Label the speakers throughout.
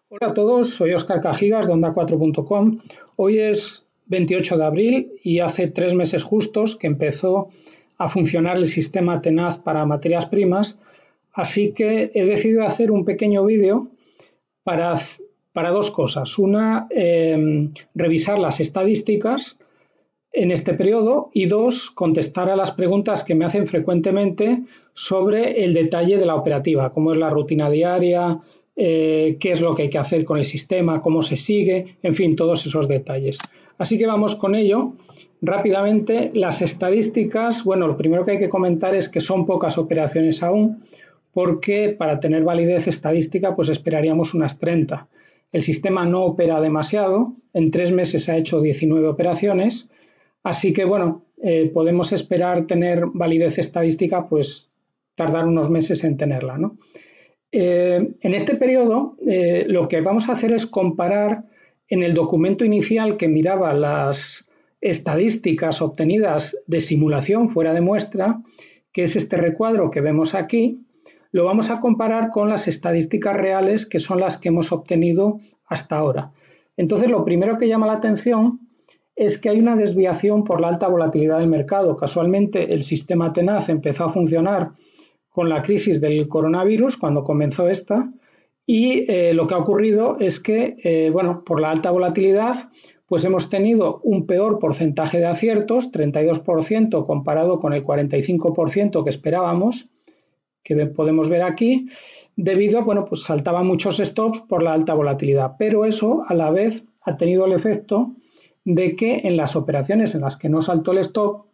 Speaker 1: Hola a todos, soy Óscar Cajigas de Onda4.com. Hoy es 28 de abril y hace 3 meses justos que empezó a funcionar el sistema Tenaz para materias primas, así que he decidido hacer un pequeño vídeo para, para dos cosas. Una, revisar las estadísticas en este periodo y dos, contestar a las preguntas que me hacen frecuentemente sobre el detalle de la operativa, cómo es la rutina diaria, qué es lo que hay que hacer con el sistema, cómo se sigue, en fin, todos esos detalles. Así que vamos con ello. Rápidamente, las estadísticas, bueno, lo primero que hay que comentar es que son pocas operaciones aún, porque para tener validez estadística pues esperaríamos unas 30. El sistema no opera demasiado, en 3 meses ha hecho 19 operaciones, así que bueno, podemos esperar tener validez estadística, pues tardar unos meses en tenerla, ¿no? En este periodo lo que vamos a hacer es comparar en el documento inicial que miraba las estadísticas obtenidas de simulación fuera de muestra, que es este recuadro que vemos aquí, lo vamos a comparar con las estadísticas reales que son las que hemos obtenido hasta ahora. Entonces, lo primero que llama la atención es que hay una desviación por la alta volatilidad del mercado. Casualmente, el sistema Tenaz empezó a funcionar con la crisis del coronavirus, cuando comenzó esta, y lo que ha ocurrido es que, bueno, por la alta volatilidad, pues hemos tenido un peor porcentaje de aciertos, 32% comparado con el 45% que esperábamos, que podemos ver aquí, debido a, bueno, pues saltaban muchos stops por la alta volatilidad, pero eso a la vez ha tenido el efecto de que en las operaciones en las que no saltó el stop,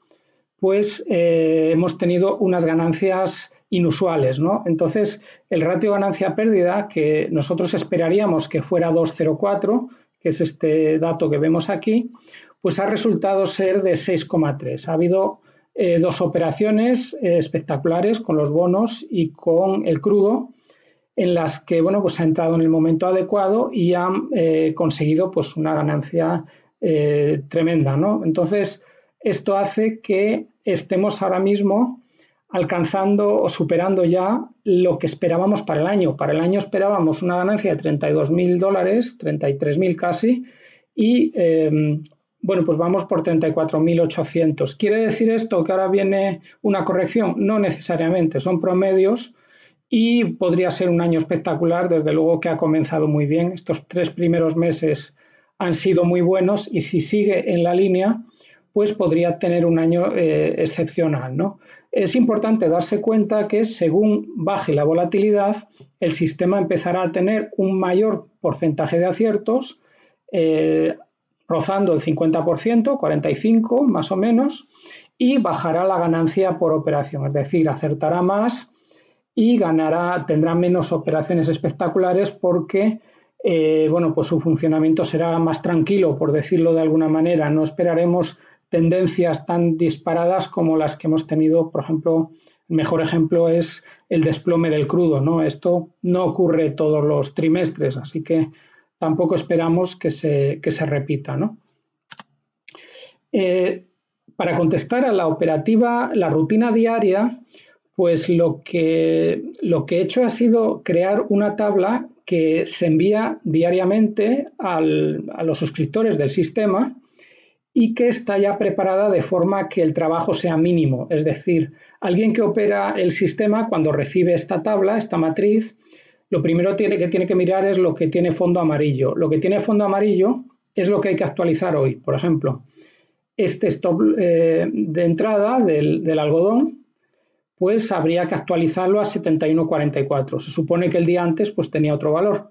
Speaker 1: pues hemos tenido unas ganancias inusuales, ¿no? Entonces, el ratio ganancia-pérdida, que nosotros esperaríamos que fuera 2,04, que es este dato que vemos aquí, pues ha resultado ser de 6,3. Ha habido dos operaciones espectaculares con los bonos y con el crudo, en las que, bueno, pues ha entrado en el momento adecuado y han conseguido pues una ganancia tremenda, ¿no? Entonces, esto hace que estemos ahora mismo alcanzando o superando ya lo que esperábamos para el año. Para el año esperábamos una ganancia de $32.000, 33.000 casi, y bueno, pues vamos por 34.800. ¿Quiere decir esto que ahora viene una corrección? No necesariamente, son promedios y podría ser un año espectacular. Desde luego que ha comenzado muy bien. Estos 3 primeros meses han sido muy buenos y si sigue en la línea, pues podría tener un año excepcional, ¿no? Es importante darse cuenta que según baje la volatilidad, el sistema empezará a tener un mayor porcentaje de aciertos, rozando el 50%, 45% más o menos, y bajará la ganancia por operación, es decir, acertará más y tendrá menos operaciones espectaculares porque bueno, pues su funcionamiento será más tranquilo, por decirlo de alguna manera. No esperaremos tendencias tan disparadas como las que hemos tenido, por ejemplo, el mejor ejemplo es el desplome del crudo, ¿no? Esto no ocurre todos los trimestres, así que tampoco esperamos que se repita, ¿no? Para contestar a la operativa, la rutina diaria, pues lo que he hecho ha sido crear una tabla que se envía diariamente a los suscriptores del sistema y que está ya preparada de forma que el trabajo sea mínimo. Es decir, alguien que opera el sistema, cuando recibe esta tabla, esta matriz, lo primero que tiene que mirar es lo que tiene fondo amarillo. Lo que tiene fondo amarillo es lo que hay que actualizar hoy. Por ejemplo, este stop de entrada del algodón, pues habría que actualizarlo a 71,44. Se supone que el día antes pues tenía otro valor.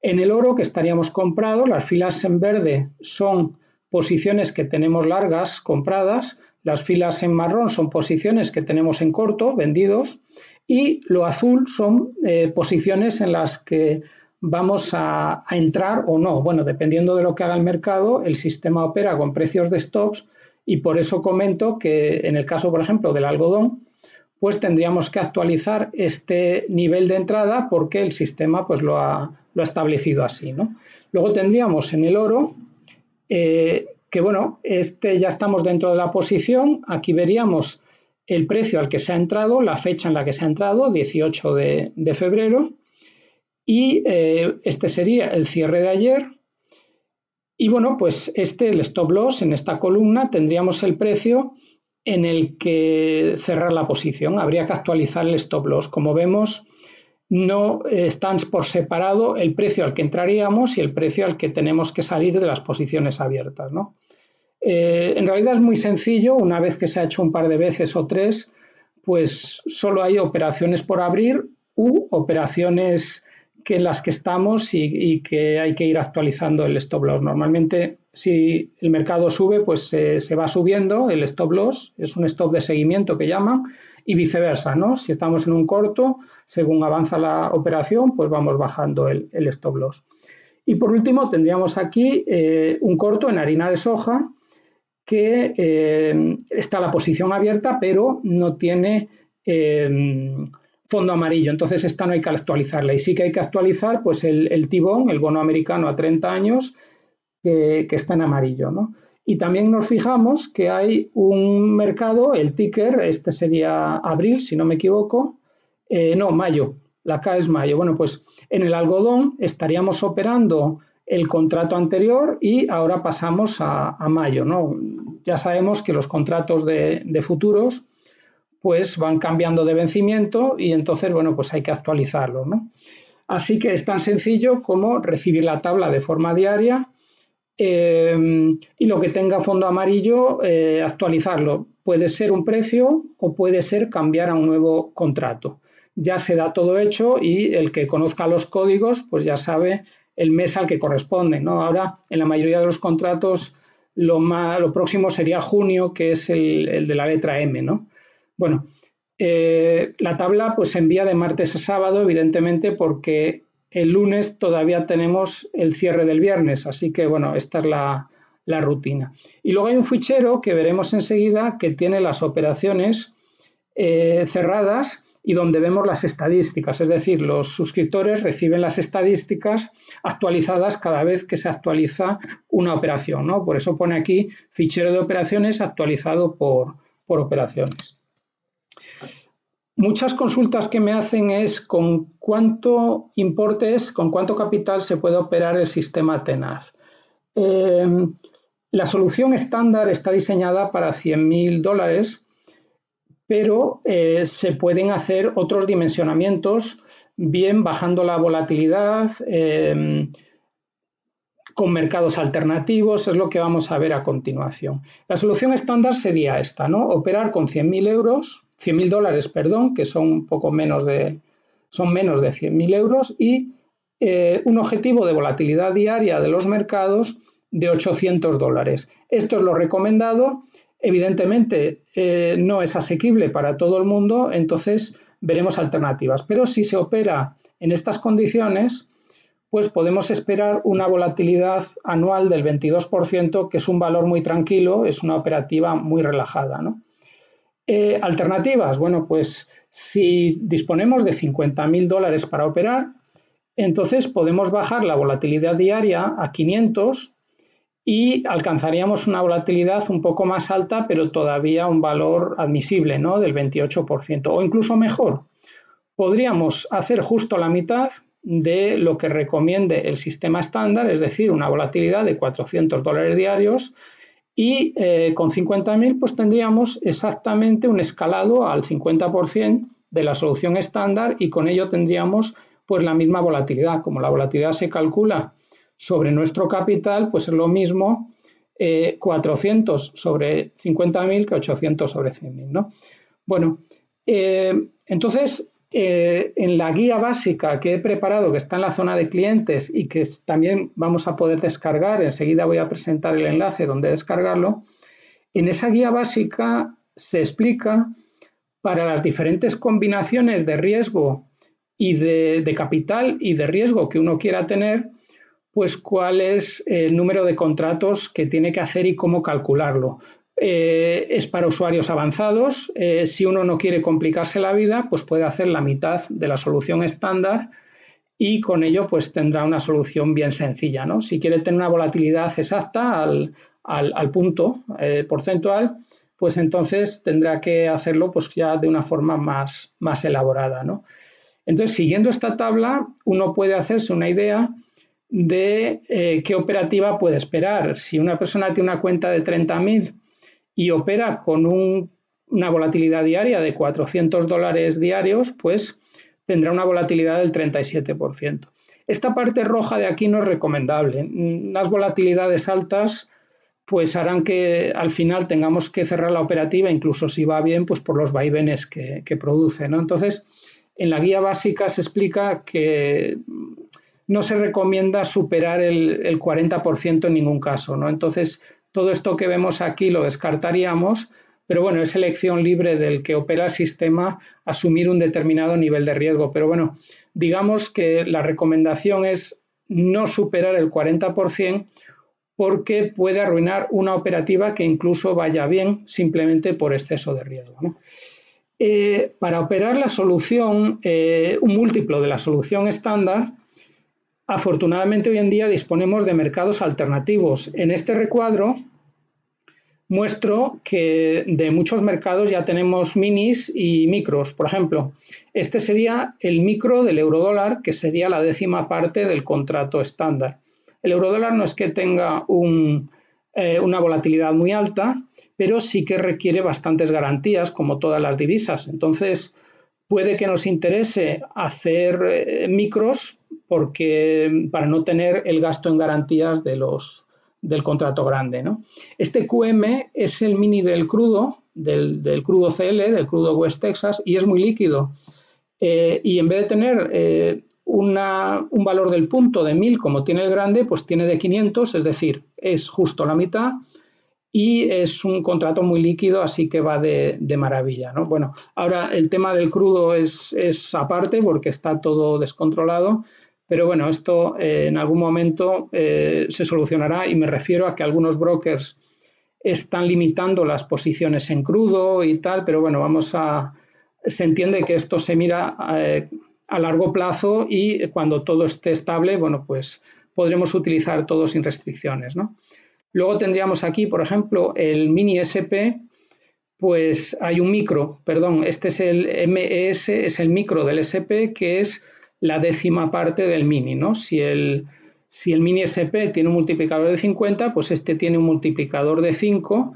Speaker 1: En el oro que estaríamos comprados, las filas en verde son posiciones que tenemos largas compradas, las filas en marrón son posiciones que tenemos en corto, vendidos, y lo azul son posiciones en las que vamos a entrar o no. Bueno, dependiendo de lo que haga el mercado, el sistema opera con precios de stops y por eso comento que en el caso, por ejemplo, del algodón, pues tendríamos que actualizar este nivel de entrada porque el sistema pues lo ha establecido así, ¿no? Luego tendríamos en el oro que, bueno, ya estamos dentro de la posición. Aquí veríamos el precio al que se ha entrado, la fecha en la que se ha entrado, 18 de febrero, y este sería el cierre de ayer. Y bueno, pues el stop loss, en esta columna tendríamos el precio en el que cerrar la posición. Habría que actualizar el stop loss. Como vemos, no están por separado el precio al que entraríamos y el precio al que tenemos que salir de las posiciones abiertas, ¿no? En realidad es muy sencillo. Una vez que se ha hecho un par de veces o tres, pues solo hay operaciones por abrir u operaciones en las que estamos y que hay que ir actualizando el stop loss. Normalmente, si el mercado sube, pues se va subiendo el stop loss, es un stop de seguimiento que llaman, y viceversa, ¿no? Si estamos en un corto, según avanza la operación, pues vamos bajando el stop loss. Y por último, tendríamos aquí un corto en harina de soja, que está la posición abierta, pero no tiene fondo amarillo. Entonces, esta no hay que actualizarla. Y sí que hay que actualizar pues el T-bond, el bono americano a 30 años, que está en amarillo, ¿no? Y también nos fijamos que hay un mercado, el ticker, este sería abril, si no me equivoco, no, mayo, la K es mayo. Bueno, pues en el algodón estaríamos operando el contrato anterior y ahora pasamos a mayo, ¿no? Ya sabemos que los contratos de futuros pues van cambiando de vencimiento y entonces, bueno, pues hay que actualizarlos, ¿no? Así que es tan sencillo como recibir la tabla de forma diaria y lo que tenga fondo amarillo, actualizarlo. Puede ser un precio o puede ser cambiar a un nuevo contrato. Ya se da todo hecho y el que conozca los códigos, pues ya sabe el mes al que corresponde, ¿no? Ahora, en la mayoría de los contratos, lo próximo sería junio, que es el de la letra M, ¿no? Bueno, la tabla pues se envía de martes a sábado, evidentemente, porque el lunes todavía tenemos el cierre del viernes, así que bueno, esta es la rutina. Y luego hay un fichero que veremos enseguida que tiene las operaciones cerradas y donde vemos las estadísticas, es decir, los suscriptores reciben las estadísticas actualizadas cada vez que se actualiza una operación, ¿no? Por eso pone aquí fichero de operaciones actualizado por operaciones. Muchas consultas que me hacen es con cuánto importes, con cuánto capital se puede operar el sistema Tenaz. La solución estándar está diseñada para $100.000, pero se pueden hacer otros dimensionamientos, bien bajando la volatilidad, con mercados alternativos, es lo que vamos a ver a continuación. La solución estándar sería esta, ¿no? Operar con $100.000, perdón, que son un poco menos de 100.000 euros y un objetivo de volatilidad diaria de los mercados de $800. Esto es lo recomendado. Evidentemente no es asequible para todo el mundo, entonces veremos alternativas. Pero si se opera en estas condiciones, pues podemos esperar una volatilidad anual del 22%, que es un valor muy tranquilo, es una operativa muy relajada, ¿no? Alternativas, bueno, pues si disponemos de $50.000 para operar, entonces podemos bajar la volatilidad diaria a 500 y alcanzaríamos una volatilidad un poco más alta, pero todavía un valor admisible, ¿no? Del 28%, o incluso mejor. Podríamos hacer justo la mitad de lo que recomiende el sistema estándar, es decir, una volatilidad de $400 diarios, y con 50.000 pues tendríamos exactamente un escalado al 50% de la solución estándar y con ello tendríamos pues la misma volatilidad. Como la volatilidad se calcula sobre nuestro capital, pues es lo mismo 400 sobre 50.000 que 800 sobre 100.000, ¿no? Bueno, entonces en la guía básica que he preparado, que está en la zona de clientes y que también vamos a poder descargar, enseguida voy a presentar el enlace donde descargarlo, en esa guía básica se explica para las diferentes combinaciones de riesgo y de capital y de riesgo que uno quiera tener, pues cuál es el número de contratos que tiene que hacer y cómo calcularlo. Es para usuarios avanzados. Si uno no quiere complicarse la vida, pues puede hacer la mitad de la solución estándar y con ello pues tendrá una solución bien sencilla, ¿no? Si quiere tener una volatilidad exacta al punto porcentual, pues entonces tendrá que hacerlo pues ya de una forma más elaborada, ¿no? Entonces, siguiendo esta tabla, uno puede hacerse una idea de qué operativa puede esperar. Si una persona tiene una cuenta de 30.000 y opera con una volatilidad diaria de $400 diarios, pues tendrá una volatilidad del 37%. Esta parte roja de aquí no es recomendable. Las volatilidades altas pues harán que al final tengamos que cerrar la operativa, incluso si va bien, pues por los vaivenes que produce, ¿no? Entonces, en la guía básica se explica que no se recomienda superar el 40% en ningún caso, ¿no? Entonces, todo esto que vemos aquí lo descartaríamos, pero bueno, es elección libre del que opera el sistema asumir un determinado nivel de riesgo. Pero bueno, digamos que la recomendación es no superar el 40%, porque puede arruinar una operativa que incluso vaya bien simplemente por exceso de riesgo, ¿no? Para operar la solución, un múltiplo de la solución estándar, afortunadamente hoy en día disponemos de mercados alternativos. En este recuadro muestro que de muchos mercados ya tenemos minis y micros. Por ejemplo, este sería el micro del eurodólar, que sería la 10ª parte del contrato estándar. El eurodólar no es que tenga una volatilidad muy alta, pero sí que requiere bastantes garantías, como todas las divisas. Entonces, puede que nos interese hacer micros para no tener el gasto en garantías del contrato grande, ¿no? Este QM es el mini del crudo, del crudo CL, del crudo West Texas, y es muy líquido. Y en vez de tener un valor del punto de 1000 como tiene el grande, pues tiene de 500, es decir, es justo la mitad y es un contrato muy líquido, así que va de maravilla, ¿no? Bueno, ahora el tema del crudo es aparte porque está todo descontrolado, pero bueno, esto en algún momento se solucionará, y me refiero a que algunos brokers están limitando las posiciones en crudo y tal, pero bueno, se entiende que esto se mira a largo plazo, y cuando todo esté estable, bueno, pues podremos utilizar todo sin restricciones, ¿no? Luego tendríamos aquí, por ejemplo, el mini SP, pues hay un micro, perdón, este es el MES, es el micro del SP, que es la 10ª parte del mini, ¿no? Si el mini SP tiene un multiplicador de 50, pues este tiene un multiplicador de 5,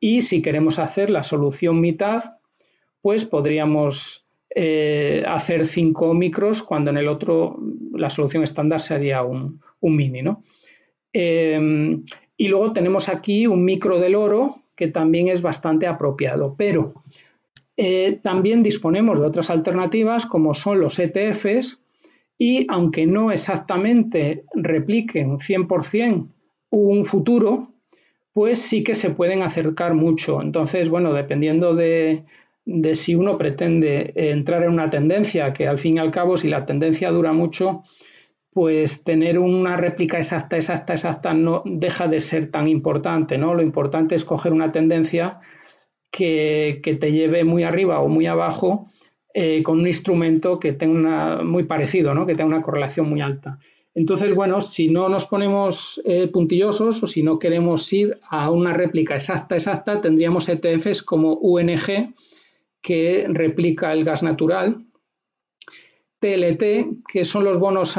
Speaker 1: y si queremos hacer la solución mitad, pues podríamos hacer 5 micros, cuando en el otro la solución estándar sería un mini, ¿no? Y luego tenemos aquí un micro del oro, que también es bastante apropiado, pero también disponemos de otras alternativas, como son los ETFs, y aunque no exactamente repliquen 100% un futuro, pues sí que se pueden acercar mucho. Entonces, bueno, dependiendo de si uno pretende entrar en una tendencia, que al fin y al cabo, si la tendencia dura mucho, pues tener una réplica exacta no deja de ser tan importante, ¿no? Lo importante es coger una tendencia que te lleve muy arriba o muy abajo, con un instrumento que tenga muy parecido, ¿no? Que tenga una correlación muy alta. Entonces, bueno, si no nos ponemos puntillosos, o si no queremos ir a una réplica exacta, tendríamos ETFs como UNG, que replica el gas natural, TLT, que son los bonos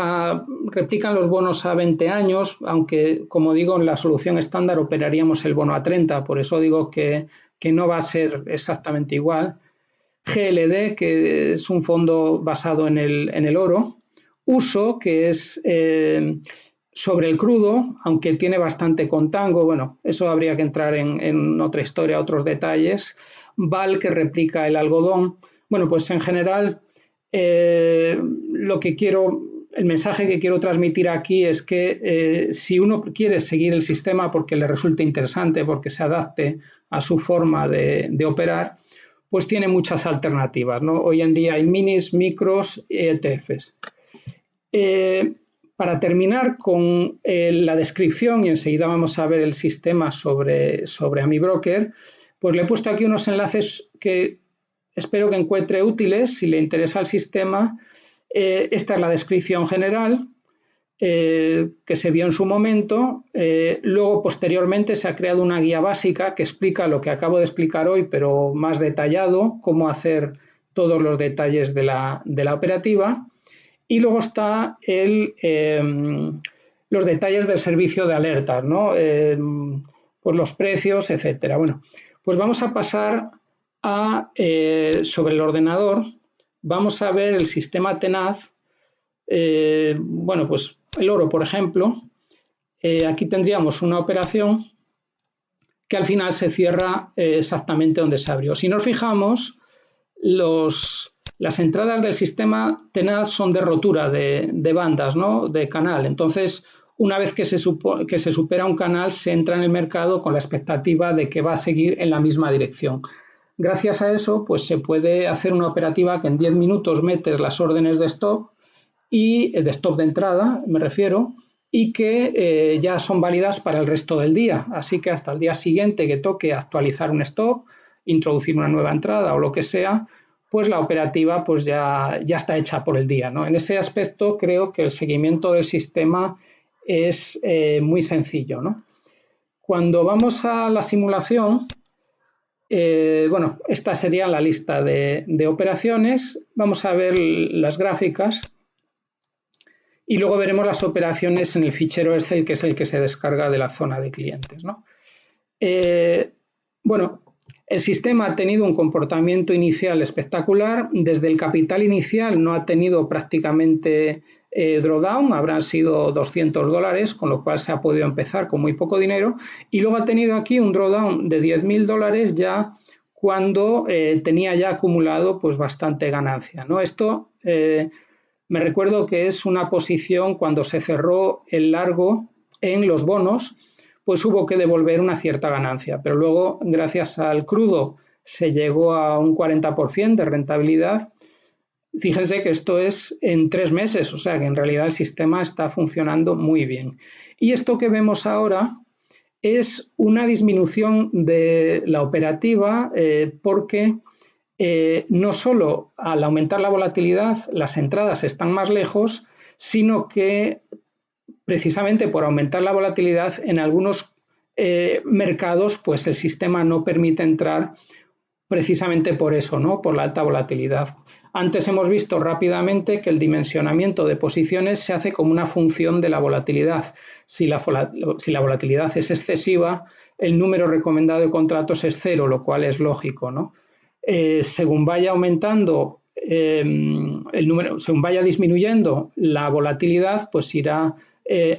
Speaker 1: replican los bonos a 20 años, aunque, como digo, en la solución estándar operaríamos el bono a 30, por eso digo que no va a ser exactamente igual. GLD, que es un fondo basado en el oro. USO, que es sobre el crudo, aunque tiene bastante contango, bueno, eso habría que entrar en otra historia, otros detalles. VAL, que replica el algodón. Bueno, pues en general, el mensaje que quiero transmitir aquí es que si uno quiere seguir el sistema porque le resulte interesante, porque se adapte a su forma de operar, pues tiene muchas alternativas, ¿no? Hoy en día hay minis, micros y ETFs. Para terminar con la descripción, y enseguida vamos a ver el sistema sobre AmiBroker, pues le he puesto aquí unos enlaces que espero que encuentre útiles si le interesa el sistema. Esta es la descripción general que se vio en su momento. Luego, posteriormente, se ha creado una guía básica que explica lo que acabo de explicar hoy, pero más detallado, cómo hacer todos los detalles de la operativa. Y luego está los detalles del servicio de alertas, ¿no? Pues los precios, etcétera. Bueno, pues vamos a pasar sobre el ordenador. Vamos a ver el sistema Tenaz. Bueno, pues el oro, por ejemplo. Aquí tendríamos una operación que al final se cierra exactamente donde se abrió. Si nos fijamos, las entradas del sistema Tenaz son de rotura de bandas, ¿no? De canal. Entonces, una vez que se supera un canal, se entra en el mercado con la expectativa de que va a seguir en la misma dirección. Gracias a eso, pues se puede hacer una operativa que en 10 minutos metes las órdenes de stop de stop de entrada, me refiero, y que ya son válidas para el resto del día. Así que hasta el día siguiente que toque actualizar un stop, introducir una nueva entrada o lo que sea, pues la operativa pues ya está hecha por el día, ¿no? En ese aspecto creo que el seguimiento del sistema es muy sencillo, ¿no? Cuando vamos a la simulación, bueno, esta sería la lista de operaciones. Vamos a ver las gráficas y luego veremos las operaciones en el fichero Excel, que es el que se descarga de la zona de clientes, ¿no? Bueno, el sistema ha tenido un comportamiento inicial espectacular. Desde el capital inicial no ha tenido prácticamente drawdown, habrán sido $200, con lo cual se ha podido empezar con muy poco dinero. Y luego ha tenido aquí un drawdown de $10.000 ya cuando tenía ya acumulado pues bastante ganancia, ¿no? Esto me recuerdo que es una posición cuando se cerró el largo en los bonos, pues hubo que devolver una cierta ganancia, pero luego gracias al crudo se llegó a un 40% de rentabilidad. Fíjense que esto es en 3 meses, o sea que en realidad el sistema está funcionando muy bien. Y esto que vemos ahora es una disminución de la operativa porque no solo al aumentar la volatilidad las entradas están más lejos, sino que precisamente por aumentar la volatilidad en algunos mercados pues el sistema no permite entrar precisamente por eso, ¿no? Por la alta volatilidad. Antes hemos visto rápidamente que el dimensionamiento de posiciones se hace como una función de la volatilidad. Si la volatilidad es excesiva, el número recomendado de contratos es 0, lo cual es lógico, ¿no? Según vaya aumentando el número, según vaya disminuyendo la volatilidad, pues irá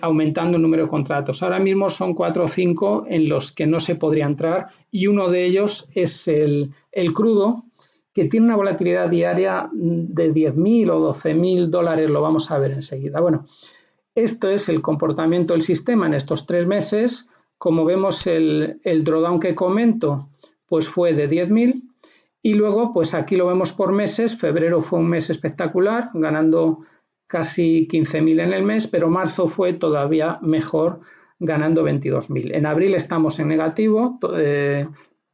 Speaker 1: aumentando el número de contratos. Ahora mismo son 4 o 5 en los que no se podría entrar y uno de ellos es el crudo, que tiene una volatilidad diaria de $10.000 o $12.000, lo vamos a ver enseguida. Bueno, esto es el comportamiento del sistema en estos 3 meses. Como vemos, el drawdown que comento pues fue de 10.000 y luego pues aquí lo vemos por meses. Febrero fue un mes espectacular, ganando casi 15.000 en el mes, pero marzo fue todavía mejor, ganando 22.000. En abril estamos en negativo,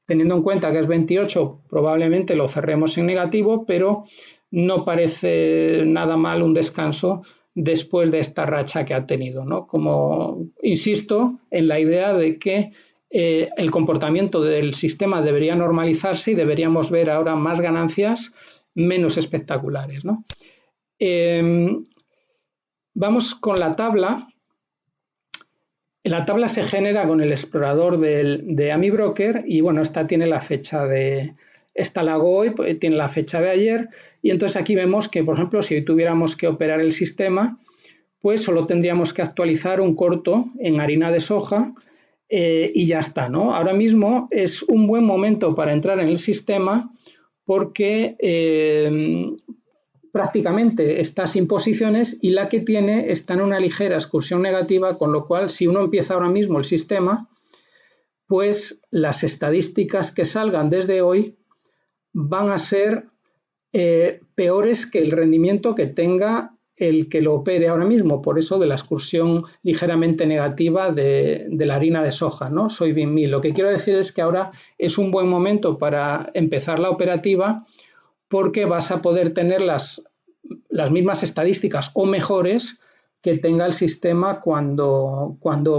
Speaker 1: teniendo en cuenta que es 28, probablemente lo cerremos en negativo, pero no parece nada mal un descanso después de esta racha que ha tenido, ¿no? Como insisto en la idea de que el comportamiento del sistema debería normalizarse y deberíamos ver ahora más ganancias menos espectaculares, ¿no? Vamos con la tabla. La tabla se genera con el explorador de AmiBroker y bueno, esta tiene la fecha esta la hago hoy, tiene la fecha de ayer y entonces aquí vemos que, por ejemplo, si hoy tuviéramos que operar el sistema, pues solo tendríamos que actualizar un corto en harina de soja y ya está, ¿no? Ahora mismo es un buen momento para entrar en el sistema porque prácticamente está sin posiciones y la que tiene está en una ligera excursión negativa, con lo cual si uno empieza ahora mismo el sistema, pues las estadísticas que salgan desde hoy van a ser peores que el rendimiento que tenga el que lo opere ahora mismo, por eso de la excursión ligeramente negativa de la harina de soja, ¿no? Soybean meal. Lo que quiero decir es que ahora es un buen momento para empezar la operativa porque vas a poder tener las mismas estadísticas o mejores que tenga el sistema cuando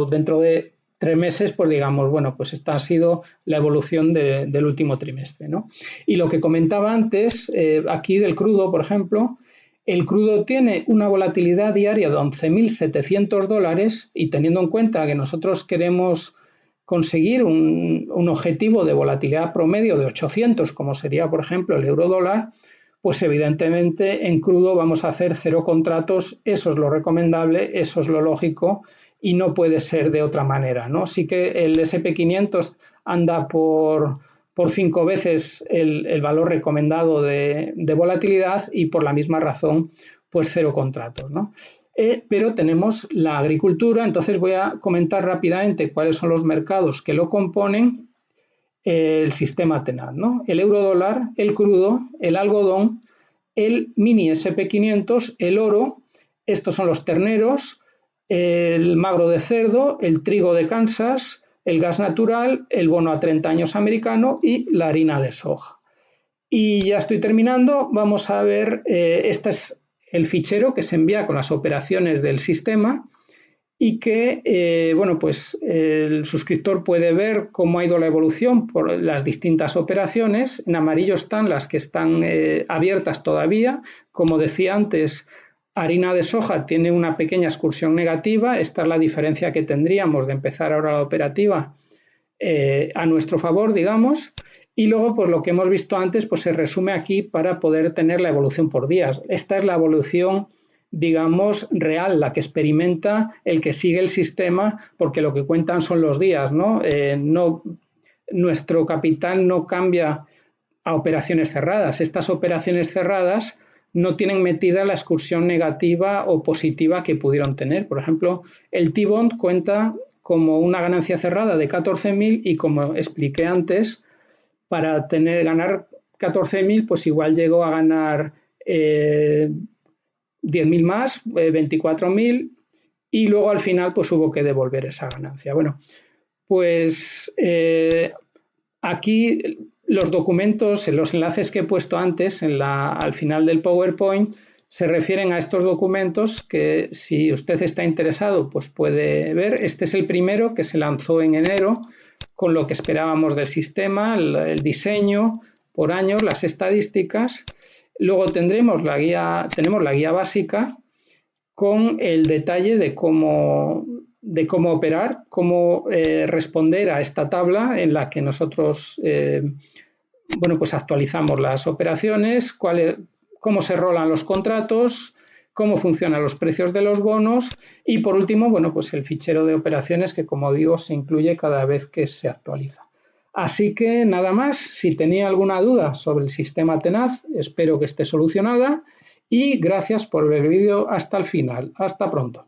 Speaker 1: dentro de 3 meses, pues digamos, bueno, pues esta ha sido la evolución del último trimestre, ¿no? Y lo que comentaba antes, aquí del crudo, por ejemplo, el crudo tiene una volatilidad diaria de $11.700 y teniendo en cuenta que nosotros queremos conseguir un objetivo de volatilidad promedio de 800, como sería, por ejemplo, el euro dólar, pues evidentemente en crudo vamos a hacer 0 contratos, eso es lo recomendable, eso es lo lógico y no puede ser de otra manera, ¿no? Sí que el S&P 500 anda por 5 veces el valor recomendado de volatilidad y por la misma razón, pues 0 contratos, ¿no? Pero tenemos la agricultura, entonces voy a comentar rápidamente cuáles son los mercados que lo componen, el sistema TENAT, ¿no? El euro dólar, el crudo, el algodón, el mini S&P 500, el oro, estos son los terneros, el magro de cerdo, el trigo de Kansas, el gas natural, el bono a 30 años americano y la harina de soja. Y ya estoy terminando, vamos a ver, este es el fichero que se envía con las operaciones del sistema y que, bueno, pues el suscriptor puede ver cómo ha ido la evolución por las distintas operaciones. En amarillo están las que están abiertas todavía. Como decía antes, harina de soja tiene una pequeña excursión negativa. Esta es la diferencia que tendríamos de empezar ahora la operativa a nuestro favor, digamos. Y luego, pues lo que hemos visto antes, pues se resume aquí para poder tener la evolución por días. Esta es la evolución, digamos, real, la que experimenta el que sigue el sistema, porque lo que cuentan son los días, ¿no? Nuestro capital no cambia a operaciones cerradas. Estas operaciones cerradas no tienen metida la excursión negativa o positiva que pudieron tener. Por ejemplo, el T-Bond cuenta como una ganancia cerrada de 14.000 y como expliqué antes, para ganar 14.000, pues igual llegó a ganar 10.000 más, 24.000 y luego al final pues hubo que devolver esa ganancia. Bueno, pues aquí los documentos, los enlaces que he puesto antes al final del PowerPoint se refieren a estos documentos que si usted está interesado pues puede ver. Este es el primero que se lanzó en enero con lo que esperábamos del sistema, el diseño por años, las estadísticas. Luego tenemos la guía básica con el detalle de cómo operar, cómo responder a esta tabla en la que nosotros bueno, pues actualizamos las operaciones, cómo se rolan los contratos, cómo funcionan los precios de los bonos y por último, bueno, pues el fichero de operaciones que como digo se incluye cada vez que se actualiza. Así que nada más, si tenía alguna duda sobre el sistema Tenaz, espero que esté solucionada y gracias por ver el vídeo hasta el final. Hasta pronto.